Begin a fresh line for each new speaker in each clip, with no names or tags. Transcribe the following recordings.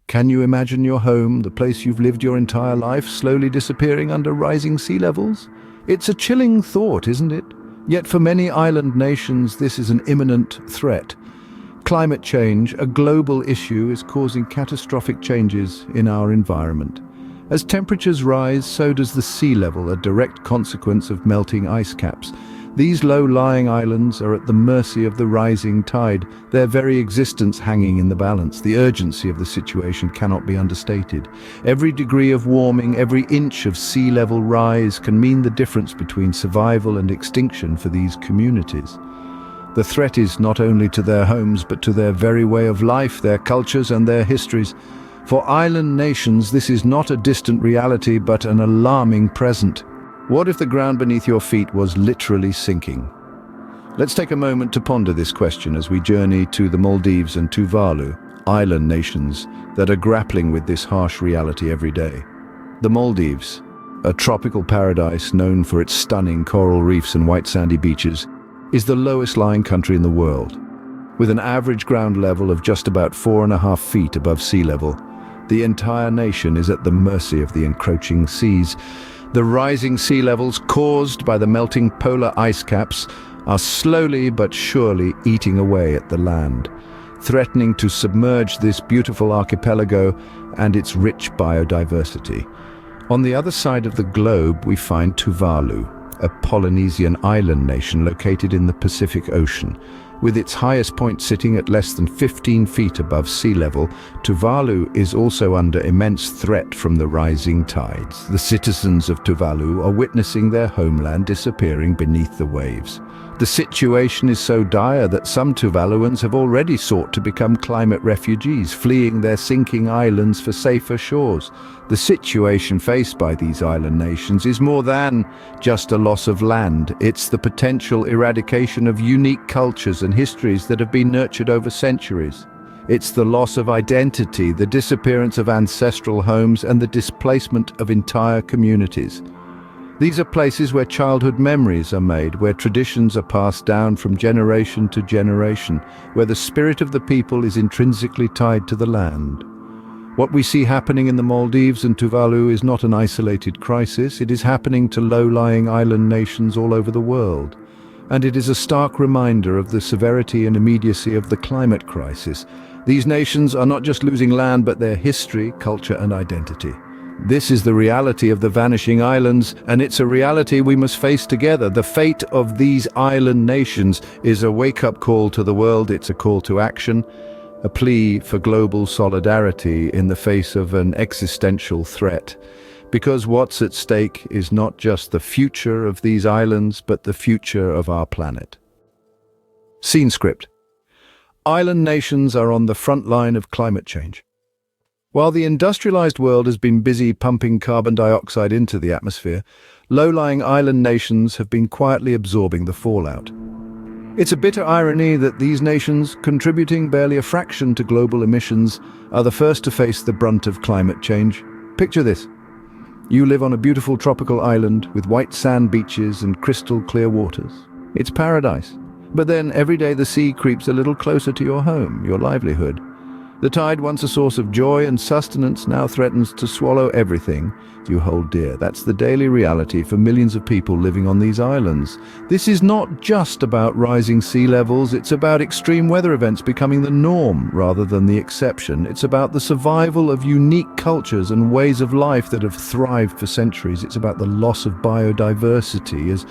Can you imagine your home, the place you've lived your entire life, slowly disappearing under rising sea levels? It's a chilling thought, isn't it? Yet for many island nations, this is an imminent threat. Climate change, a global issue, is causing catastrophic changes in our environment. As temperatures rise, so does the sea level, a direct consequence of melting ice caps. These low-lying islands are at the mercy of the rising tide, their very existence hanging in the balance. The urgency of the situation cannot be understated. Every degree of warming, every inch of sea level rise can mean the difference between survival and extinction for these communities. The threat is not only to their homes, but to their very way of life, their cultures and their histories. For island nations, this is not a distant reality, but an alarming present. What if the ground beneath your feet was literally sinking? Let's take a moment to ponder this question as we journey to the Maldives and Tuvalu, island nations that are grappling with this harsh reality every day. The Maldives, a tropical paradise known for its stunning coral reefs and white sandy beaches, is the lowest lying country in the world. With an average ground level of just about 4.5 feet above sea level, the entire nation is at the mercy of the encroaching seas. The rising sea levels caused by the melting polar ice caps are slowly but surely eating away at the land, threatening to submerge this beautiful archipelago and its rich biodiversity. On the other side of the globe, we find Tuvalu, a Polynesian island nation located in the Pacific Ocean. With its highest point sitting at less than 15 feet above sea level, Tuvalu is also under immense threat from the rising tides. The citizens of Tuvalu are witnessing their homeland disappearing beneath the waves. The situation is so dire that some Tuvaluans have already sought to become climate refugees, fleeing their sinking islands for safer shores. The situation faced by these island nations is more than just a loss of land. It's the potential eradication of unique cultures and histories that have been nurtured over centuries. It's the loss of identity, the disappearance of ancestral homes, and the displacement of entire communities. These are places where childhood memories are made, where traditions are passed down from generation to generation, where the spirit of the people is intrinsically tied to the land. What we see happening in the Maldives and Tuvalu is not an isolated crisis. It is happening to low-lying island nations all over the world. And it is a stark reminder of the severity and immediacy of the climate crisis. These nations are not just losing land, but their history, culture, and identity. This is the reality of the vanishing islands, and it's a reality we must face together. The fate of these island nations is a wake-up call to the world. It's a call to action, a plea for global solidarity in the face of an existential threat. Because what's at stake is not just the future of these islands, but the future of our planet. Scene script. Island nations are on the front line of climate change. While the industrialized world has been busy pumping carbon dioxide into the atmosphere, low-lying island nations have been quietly absorbing the fallout. It's a bitter irony that these nations, contributing barely a fraction to global emissions, are the first to face the brunt of climate change. Picture this. You live on a beautiful tropical island with white sand beaches and crystal clear waters. It's paradise. But then every day the sea creeps a little closer to your home, your livelihood. The tide, once a source of joy and sustenance, now threatens to swallow everything you hold dear. That's the daily reality for millions of people living on these islands. This is not just about rising sea levels, it's about extreme weather events becoming the norm rather than the exception. It's about the survival of unique cultures and ways of life that have thrived for centuries. It's about the loss of biodiversity as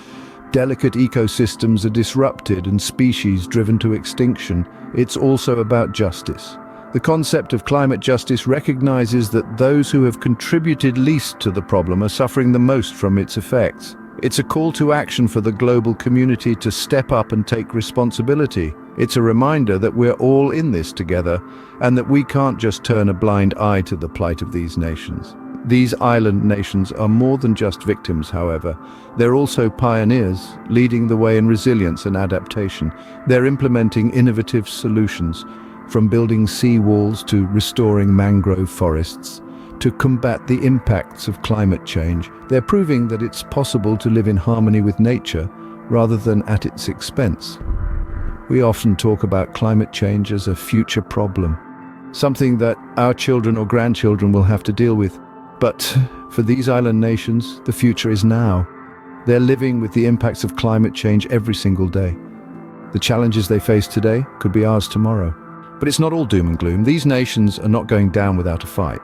delicate ecosystems are disrupted and species driven to extinction. It's also about justice. The concept of climate justice recognizes that those who have contributed least to the problem are suffering the most from its effects. It's a call to action for the global community to step up and take responsibility. It's a reminder that we're all in this together and that we can't just turn a blind eye to the plight of these nations. These island nations are more than just victims, however. They're also pioneers, leading the way in resilience and adaptation. They're implementing innovative solutions, from building seawalls to restoring mangrove forests, to combat the impacts of climate change. They're proving that it's possible to live in harmony with nature rather than at its expense. We often talk about climate change as a future problem, something that our children or grandchildren will have to deal with. But for these island nations, the future is now. They're living with the impacts of climate change every single day. The challenges they face today could be ours tomorrow. But it's not all doom and gloom. These nations are not going down without a fight.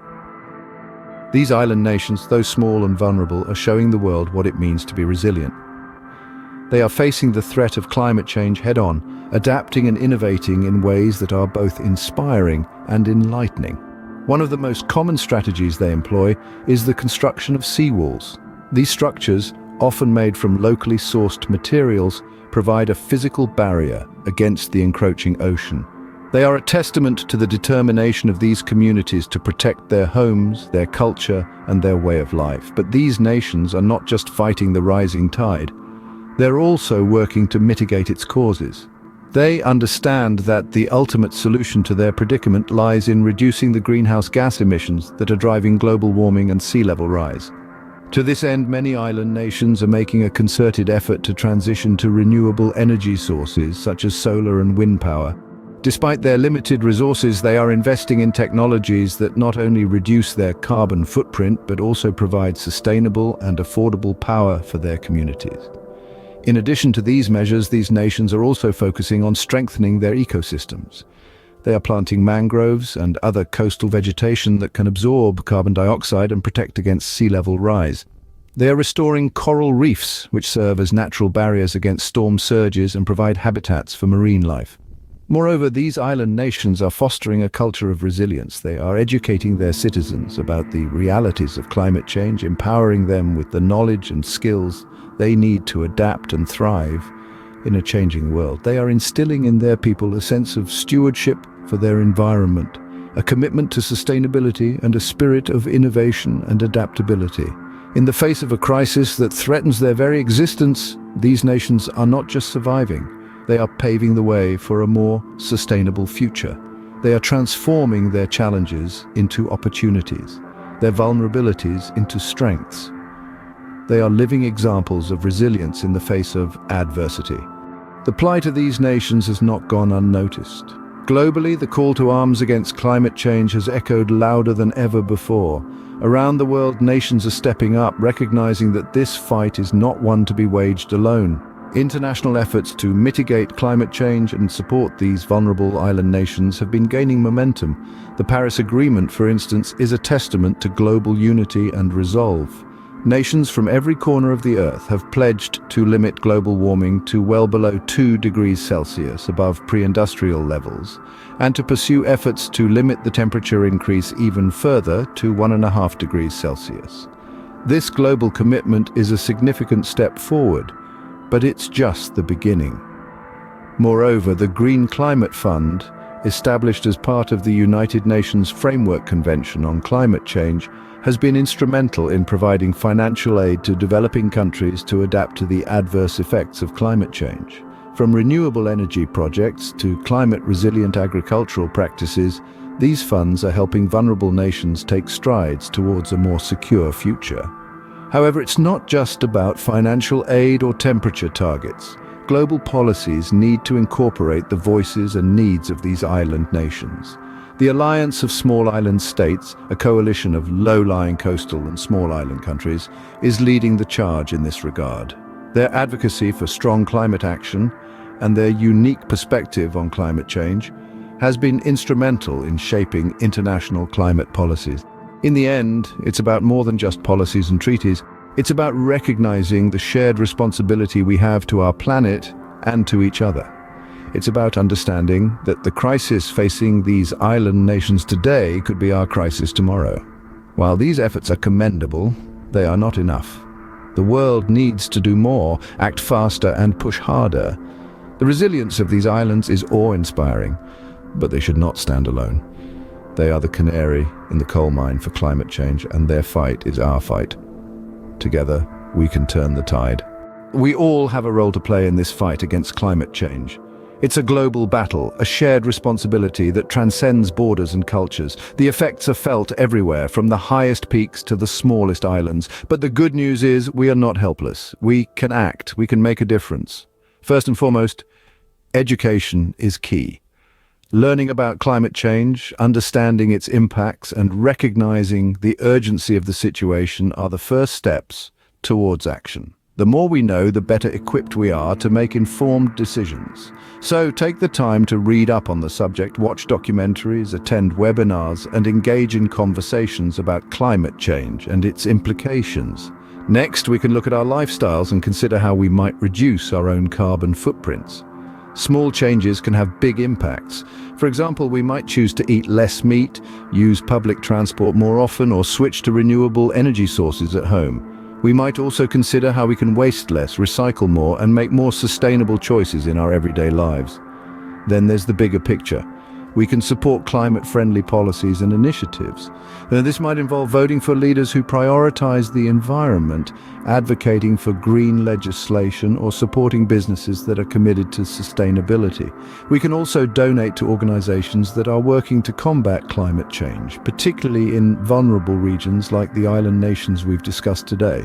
These island nations, though small and vulnerable, are showing the world what it means to be resilient. They are facing the threat of climate change head-on, adapting and innovating in ways that are both inspiring and enlightening. One of the most common strategies they employ is the construction of seawalls. These structures, often made from locally sourced materials, provide a physical barrier against the encroaching ocean. They are a testament to the determination of these communities to protect their homes, their culture, and their way of life. But these nations are not just fighting the rising tide. They're also working to mitigate its causes. They understand that the ultimate solution to their predicament lies in reducing the greenhouse gas emissions that are driving global warming and sea level rise. To this end, many island nations are making a concerted effort to transition to renewable energy sources such as solar and wind power. Despite their limited resources, they are investing in technologies that not only reduce their carbon footprint but also provide sustainable and affordable power for their communities. In addition to these measures, these nations are also focusing on strengthening their ecosystems. They are planting mangroves and other coastal vegetation that can absorb carbon dioxide and protect against sea level rise. They are restoring coral reefs, which serve as natural barriers against storm surges and provide habitats for marine life. Moreover, these island nations are fostering a culture of resilience. They are educating their citizens about the realities of climate change, empowering them with the knowledge and skills they need to adapt and thrive in a changing world. They are instilling in their people a sense of stewardship for their environment, a commitment to sustainability, and a spirit of innovation and adaptability. In the face of a crisis that threatens their very existence, these nations are not just surviving. They are paving the way for a more sustainable future. They are transforming their challenges into opportunities, their vulnerabilities into strengths. They are living examples of resilience in the face of adversity. The plight of these nations has not gone unnoticed. Globally, the call to arms against climate change has echoed louder than ever before. Around the world, nations are stepping up, recognizing that this fight is not one to be waged alone. International efforts to mitigate climate change and support these vulnerable island nations have been gaining momentum. The Paris Agreement, for instance, is a testament to global unity and resolve. Nations from every corner of the Earth have pledged to limit global warming to well below 2 degrees Celsius above pre-industrial levels, and to pursue efforts to limit the temperature increase even further to 1.5 degrees Celsius. This global commitment is a significant step forward, but it's just the beginning. Moreover, the Green Climate Fund, established as part of the United Nations Framework Convention on Climate Change, has been instrumental in providing financial aid to developing countries to adapt to the adverse effects of climate change. From renewable energy projects to climate-resilient agricultural practices, these funds are helping vulnerable nations take strides towards a more secure future. However, it's not just about financial aid or temperature targets. Global policies need to incorporate the voices and needs of these island nations. The Alliance of Small Island States, a coalition of low-lying coastal and small island countries, is leading the charge in this regard. Their advocacy for strong climate action and their unique perspective on climate change has been instrumental in shaping international climate policies. In the end, it's about more than just policies and treaties. It's about recognizing the shared responsibility we have to our planet and to each other. It's about understanding that the crisis facing these island nations today could be our crisis tomorrow. While these efforts are commendable, they are not enough. The world needs to do more, act faster, and push harder. The resilience of these islands is awe-inspiring, but they should not stand alone. They are the canary in the coal mine for climate change, and their fight is our fight. Together, we can turn the tide. We all have a role to play in this fight against climate change. It's a global battle, a shared responsibility that transcends borders and cultures. The effects are felt everywhere, from the highest peaks to the smallest islands. But the good news is we are not helpless. We can act, we can make a difference. First and foremost, education is key. Learning about climate change, understanding its impacts, and recognizing the urgency of the situation are the first steps towards action. The more we know, the better equipped we are to make informed decisions. So take the time to read up on the subject, watch documentaries, attend webinars, and engage in conversations about climate change and its implications. Next, we can look at our lifestyles and consider how we might reduce our own carbon footprints. Small changes can have big impacts. For example, we might choose to eat less meat, use public transport more often, or switch to renewable energy sources at home. We might also consider how we can waste less, recycle more, and make more sustainable choices in our everyday lives. Then there's the bigger picture. We can support climate-friendly policies and initiatives. This might involve voting for leaders who prioritize the environment, advocating for green legislation, or supporting businesses that are committed to sustainability. We can also donate to organizations that are working to combat climate change, particularly in vulnerable regions like the island nations we've discussed today.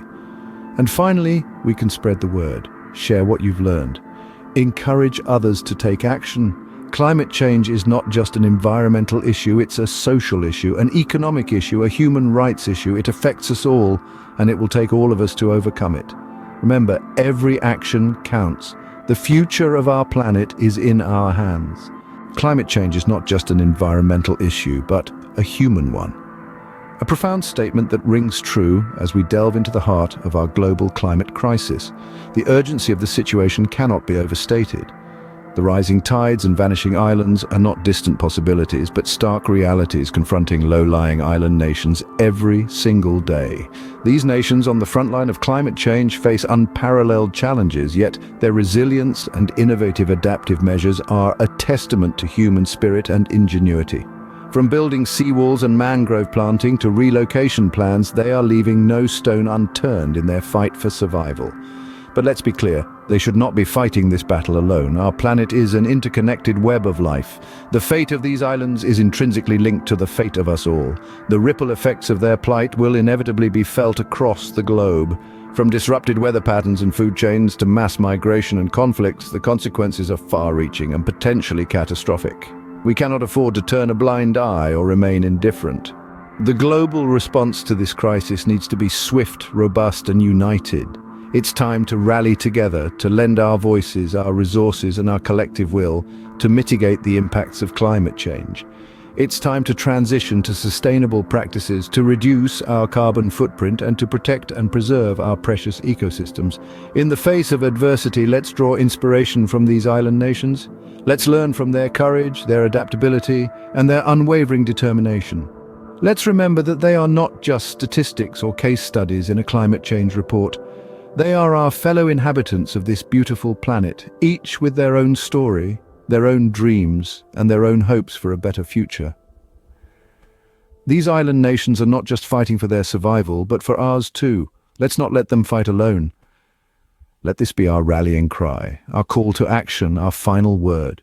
And finally, we can spread the word, share what you've learned, encourage others to take action. Climate change is not just an environmental issue, it's a social issue, an economic issue, a human rights issue. It affects us all, and it will take all of us to overcome it. Remember, every action counts. The future of our planet is in our hands. Climate change is not just an environmental issue, but a human one. A profound statement that rings true as we delve into the heart of our global climate crisis. The urgency of the situation cannot be overstated. The rising tides and vanishing islands are not distant possibilities, but stark realities confronting low-lying island nations every single day. These nations on the front line of climate change face unparalleled challenges, yet their resilience and innovative adaptive measures are a testament to human spirit and ingenuity. From building seawalls and mangrove planting to relocation plans, they are leaving no stone unturned in their fight for survival. But let's be clear, they should not be fighting this battle alone. Our planet is an interconnected web of life. The fate of these islands is intrinsically linked to the fate of us all. The ripple effects of their plight will inevitably be felt across the globe. From disrupted weather patterns and food chains to mass migration and conflicts, the consequences are far-reaching and potentially catastrophic. We cannot afford to turn a blind eye or remain indifferent. The global response to this crisis needs to be swift, robust, and united. It's time to rally together, to lend our voices, our resources, and our collective will to mitigate the impacts of climate change. It's time to transition to sustainable practices to reduce our carbon footprint and to protect and preserve our precious ecosystems. In the face of adversity, let's draw inspiration from these island nations. Let's learn from their courage, their adaptability, and their unwavering determination. Let's remember that they are not just statistics or case studies in a climate change report. They are our fellow inhabitants of this beautiful planet, each with their own story, their own dreams, and their own hopes for a better future. These island nations are not just fighting for their survival, but for ours too. Let's not let them fight alone. Let this be our rallying cry, our call to action, our final word.